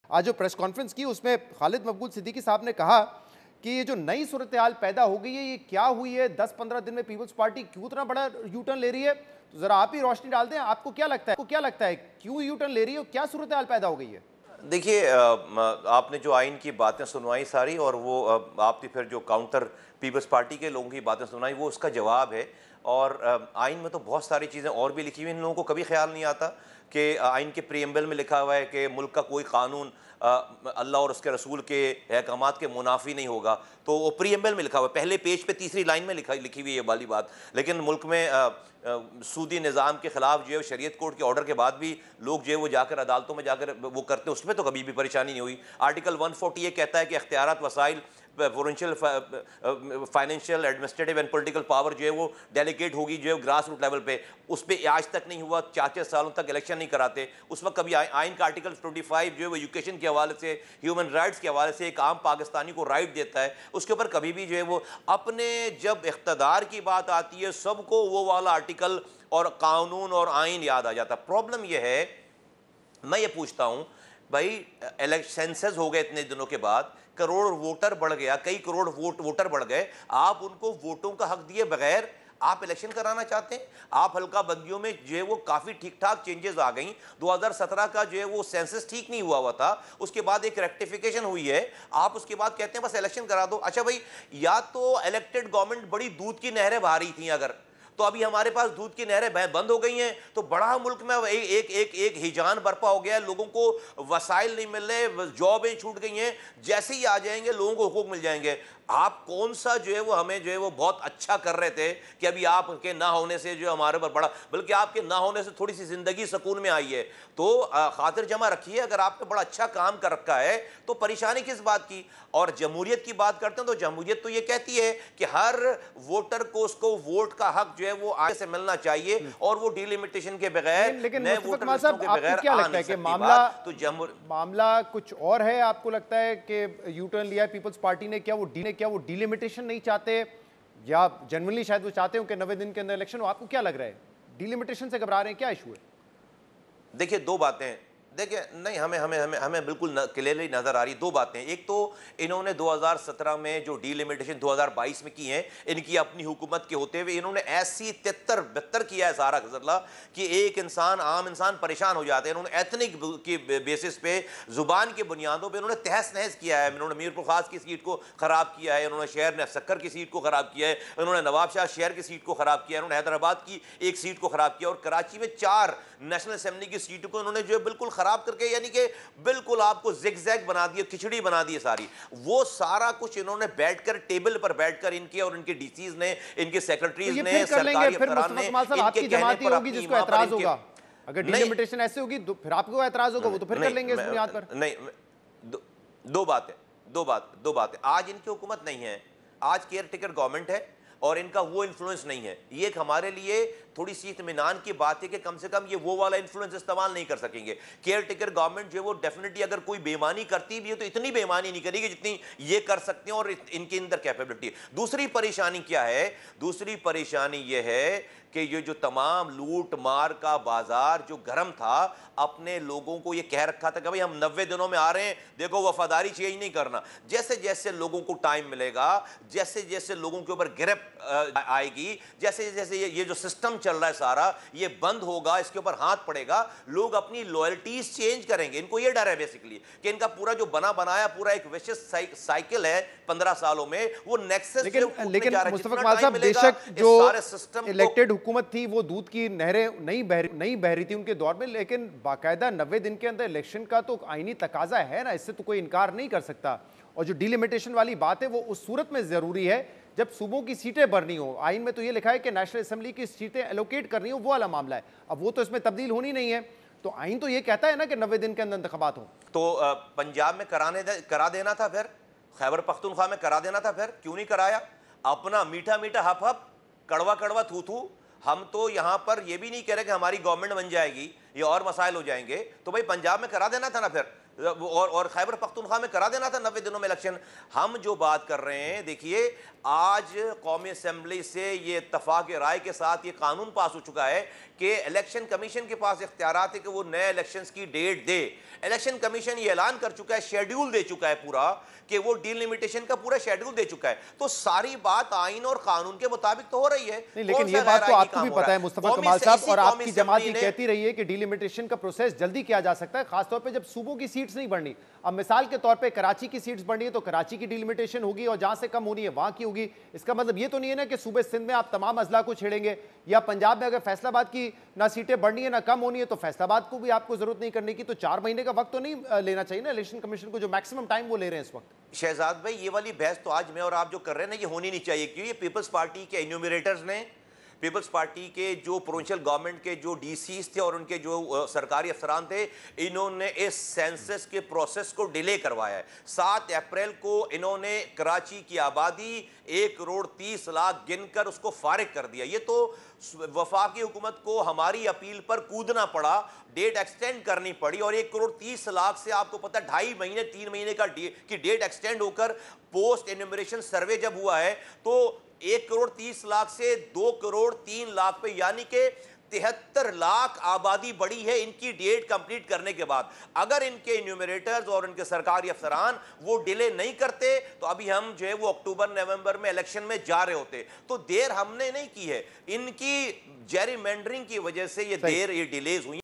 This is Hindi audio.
आज जो प्रेस कॉन्फ्रेंस की उसमें खालिद मकबूल सिद्दीकी साहब ने कहा कि ये जो नई सूरत-ए-हाल पैदा हो गई है, ये क्या हुई है? 10-15 दिन में पीपल्स पार्टी क्यों इतना बड़ा यू टर्न ले रही है? तो जरा आप ही रोशनी डाल दें, आपको क्या लगता है? क्यों यू टर्न ले रही है और क्या सूरत-ए-हाल पैदा हो गई है? देखिए, आपने जो आइन की बातें सुनवाई सारी, और वो आपने फिर जो काउंटर पीपल्स पार्टी के लोगों की बातें सुनाई, वो उसका जवाब है। और आइन में तो बहुत सारी चीज़ें और भी लिखी हुई हैं। इन लोगों को कभी ख्याल नहीं आता कि आइन के प्रीएम्बल में लिखा हुआ है कि मुल्क का कोई कानून अल्लाह और उसके रसूल के अहकामात के मुनाफी नहीं होगा। तो वो प्रीएम्बल में लिखा हुआ है, पहले पेज पे तीसरी लाइन में लिखी हुई है वाली बात। लेकिन मुल्क में सूदी निज़ाम के ख़िलाफ़ जो है शरीयत कोर्ट के ऑर्डर के बाद भी लोग जो है वो जाकर अदालतों में जाकर वो करते हैं, उसमें तो कभी भी परेशानी नहीं हुई। आर्टिकल 140 ये कहता है कि इख्तियारात वसाइल potential financial administrative and political power जो है वो डेलीगेट होगी जो है ग्रास रूट लेवल पे। उस पर आज तक नहीं हुआ, 4-4 सालों तक इलेक्शन नहीं कराते। उस वक्त कभी आइन का आर्टिकल 25 जो है वो एजुकेशन के हवाले से, ह्यूमन राइट्स के हवाले से एक आम पाकिस्तानी को राइट देता है, उसके ऊपर कभी भी जो है वो अपने जब इख्तदार की बात आती है सबको वो वाला आर्टिकल और कानून और आइन याद आ जाता। प्रॉब्लम यह है, मैं ये पूछता हूँ भाई, सेंसस हो गए इतने दिनों के बाद, करोड़ वोटर बढ़ गया, कई करोड़ वोटर बढ़ गए, आप उनको वोटों का हक दिए बगैर आप इलेक्शन कराना चाहते हैं? आप हल्का बंदियों में जो है वो काफ़ी ठीक ठाक चेंजेस आ गई। 2017 का जो है वो सेंसस ठीक नहीं हुआ था, उसके बाद एक रेक्टिफिकेशन हुई है, आप उसके बाद कहते हैं बस इलेक्शन करा दो। अच्छा भाई, या तो इलेक्टेड गवर्नमेंट बड़ी दूध की नहरें बहा रही थी, अगर तो अभी हमारे पास दूध की नहरें बंद हो गई हैं, तो बड़ा मुल्क में एक हिजान बर्पा हो गया है, लोगों को वसाइल नहीं मिल रहे, जॉबें छूट गई हैं, जैसे ही आ जाएंगे लोगों को हुकूक मिल जाएंगे। आप कौन सा जो है वो हमें जो है वो बहुत अच्छा कर रहे थे कि अभी आपके ना होने से जो हमारे पर बड़ा, बल्कि आपके ना होने से थोड़ी सी जिंदगी सुकून में आई है। तो खातिर जमा रखिए, अगर आपने बड़ा अच्छा काम कर रखा है तो परेशानी किस बात की। और जमहूरियत की बात करते हैं तो जमहूरियत तो ये कहती है कि हर वोटर को उसको वोट का हक जो है वो आगे से मिलना चाहिए और वो डिलिमिटेशन के बगैर, लेकिन नए मुस्तफा वोटर कमाल लिस्टों साहब, के आपको बगैर क्या आ लगता नहीं है कि सकती मामला बात। तो मामला कुछ और है? आपको लगता है कि यू टर्न लिया है पीपल्स पार्टी ने, क्या वो डिलिमिटेशन नहीं चाहते, या जनरली शायद वो चाहते हो कि 90 दिन के अंदर इलेक्शन हो? आपको क्या लग रहा है, डिलिमिटेशन से घबरा रहे हैं, क्या इशू है? देखिए, दो बातें, देखिए नहीं, हमें हमें हमें हमें बिल्कुल क्लियरली नज़र आ रही दो बातें। एक तो इन्होंने 2017 में जो डीलिमिटेशन 2022 में की है, इनकी अपनी हुकूमत के होते हुए इन्होंने ऐसी 73-72 किया है सारा गजरला कि एक इंसान, आम इंसान परेशान हो जाते हैं। इन्होंने एथनिक की बेसिस पे, ज़ुबान की बुनियादों पर इन्होंने तहस नहस किया है। इन्होंने मीरपुर खास की सीट को ख़राब किया है, इन्होंने शहर सक्कर की सीट को ख़राब किया है, इन्होंने नवाब शाह शहर की सीट को ख़राब किया है, इन्होंने हैदराबाद की एक सीट को ख़राब किया और कराची में 4 नेशनल असेंबली की सीट को इन्होंने जो है बिल्कुल खराब करके, यानी कि बिल्कुल आपको जिगजैग बना दिए, खिचड़ी बना दी सारी। वो सारा कुछ इन्होंने बैठकर, टेबल पर बैठकर इनके और इनके डीसीज ने, इनके सेक्रेटरीज ने, सरकारी अफसरान ने, इनके कहने पर होगी जिसको एतराज होगा। अगर डिलिमिटेशन ऐसे होगी तो फिर आपको एतराज होगा, वो तो फिर कर लेंगे इस बुनियाद पर। नहीं, दो बातें। आज इनकी हुकूमत नहीं है, आज केयर टेकर गवर्नमेंट है और इनका वो इन्फ्लुएंस नहीं है। ये एक हमारे लिए थोड़ी सी इत्मीनान की बात है कि कम से कम ये वो वाला इन्फ्लुएंस इस्तेमाल नहीं कर सकेंगे। केयर टेकर गवर्नमेंट जो है वो डेफिनेटली अगर कोई बेईमानी करती भी है तो इतनी बेईमानी नहीं करेगी जितनी ये कर सकते हैं और इनके अंदर कैपेबिलिटी। दूसरी परेशानी क्या है? दूसरी परेशानी ये है कि ये जो तमाम लूट मार का बाजार जो गर्म था, अपने लोगों को ये कह रखा था कि भाई हम 90 दिनों में आ रहे हैं, देखो वफादारी चेंज नहीं करना। जैसे जैसे लोगों को टाइम मिलेगा, जैसे जैसे लोगों के ऊपर गिरफ्त आएगी, जैसे जैसे ये जो सिस्टम चल रहा है सारा ये बंद होगा, इसके ऊपर हाथ पड़ेगा, लोग अपनी लॉयल्टीज चेंज करेंगे। इनको ये डर है बेसिकली कि इनका पूरा जो बना बनाया पूरा एक विशेष साइकिल है 15 सालों में, वो नेक्सेस। लेकिन मुस्तफा कमाल साहब, बेशक जो इलेक्टेड हुकूमत थी वो दूध की नहरें नहीं बह रही थी उनके दौर में, लेकिन बाकायदा 90 दिन के अंदर इलेक्शन का तो आईनी तकाजा है ना, इससे तो कोई इनकार नहीं कर सकता। और जो डिलिमिटेशन वाली बात है वो उस सूरत में जरूरी है जब सूबों की सीटें भरनी हो। आइन में तो ये लिखा है कि नेशनल असेंबली की सीटें एलोकेट करनी हो, वो वाला मामला है। अब वो तो इसमें तब्दील होनी नहीं है, तो आइन तो ये कहता है ना कि 90 दिन के अंदर इंतखाबात हो। तो पंजाब में करा देना था, फिर खैबर पख्तूनख्वा में करा देना था, फिर क्यों नहीं कराया? अपना मीठा मीठा हप हप, कड़वा कड़वा थू थू। हम तो यहाँ पर ये भी नहीं कह रहे कि हमारी गवर्नमेंट बन जाएगी, ये और मसाइल हो जाएंगे, तो भाई पंजाब में करा देना था ना। फिर और खैबर पख्तूनख्वा में करा देना था 90 दिनों में इलेक्शन। हम जो बात कर रहे हैं, देखिए आज कौमी असेंबली से ये इत्तफाक राय के साथ ये कानून पास हो चुका है कि इलेक्शन कमीशन के पास इख्तियारात है कि वो नए इलेक्शंस की डेट दे। इलेक्शन कमीशन ये ऐलान कर चुका है, शेड्यूल दे चुका है पूरा, कि वो डिलिमिटेशन का पूरा शेड्यूल दे चुका है। तो सारी बात आइन और कानून के मुताबिक तो हो रही है। नहीं, लेकिन ये बात तो आपको भी पता है मुस्तफा कमाल साहब, और आपकी जमात ये कहती रही है कि डिलिमिटेशन का प्रोसेस जल्दी किया जा सकता है, खासतौर पे जब सूबों की सीट्स नहीं बढ़नी। अब मिसाल के तौर पे कराची की सीट्स बढ़नी है तो कराची की डिलिमिटेशन होगी और जहां से कम होनी है वहां की होगी। इसका मतलब ये तो नहीं है ना कि सूबे सिंध में आप तमाम अजला को छेड़ेंगे, या पंजाब में अगर फैसलाबाद की ना सीटें बढ़नी है ना कम होनी है तो फैसलाबाद को भी आपको जरूरत नहीं करने की। तो 4 महीने का वक्त तो नहीं लेना चाहिए ना इलेक्शन कमीशन को, जो मैक्सिमम टाइम वो ले रहे हैं इस वक्त। शहजाद भाई, ये वाली बहस तो आज मैं और आप जो कर रहे हैं ना, ये होनी नहीं चाहिए। क्यों? ये पीपल्स पार्टी के एन्यूमरेटर्स ने, पीपल्स पार्टी के जो प्रोविंशियल गवर्नमेंट के जो डीसीज थे और उनके जो सरकारी अफसरान थे, इन्होंने इस सेंसस के प्रोसेस को डिले करवाया है। 7 अप्रैल को इन्होंने कराची की आबादी 1,30,00,000 गिनकर उसको फारिग कर दिया। ये तो वफाकी हुकूमत को हमारी अपील पर कूदना पड़ा, डेट एक्सटेंड करनी पड़ी, और 1,30,00,000 से आपको पता 2.5 महीने 3 महीने की डेट एक्सटेंड होकर पोस्ट एन्यूमरेशन सर्वे जब हुआ है तो 1,30,00,000 से 2,03,00,000 पे, यानी कि 73 लाख आबादी बढ़ी है इनकी डेट कंप्लीट करने के बाद। अगर इनके इन्यूमरेटर्स और इनके सरकारी अफसरान वो डिले नहीं करते तो अभी हम जो है वो अक्टूबर नवंबर में इलेक्शन में जा रहे होते। तो देर हमने नहीं की है, इनकी जेरीमेंडरिंग की वजह से ये देर, ये डिलेज हुई।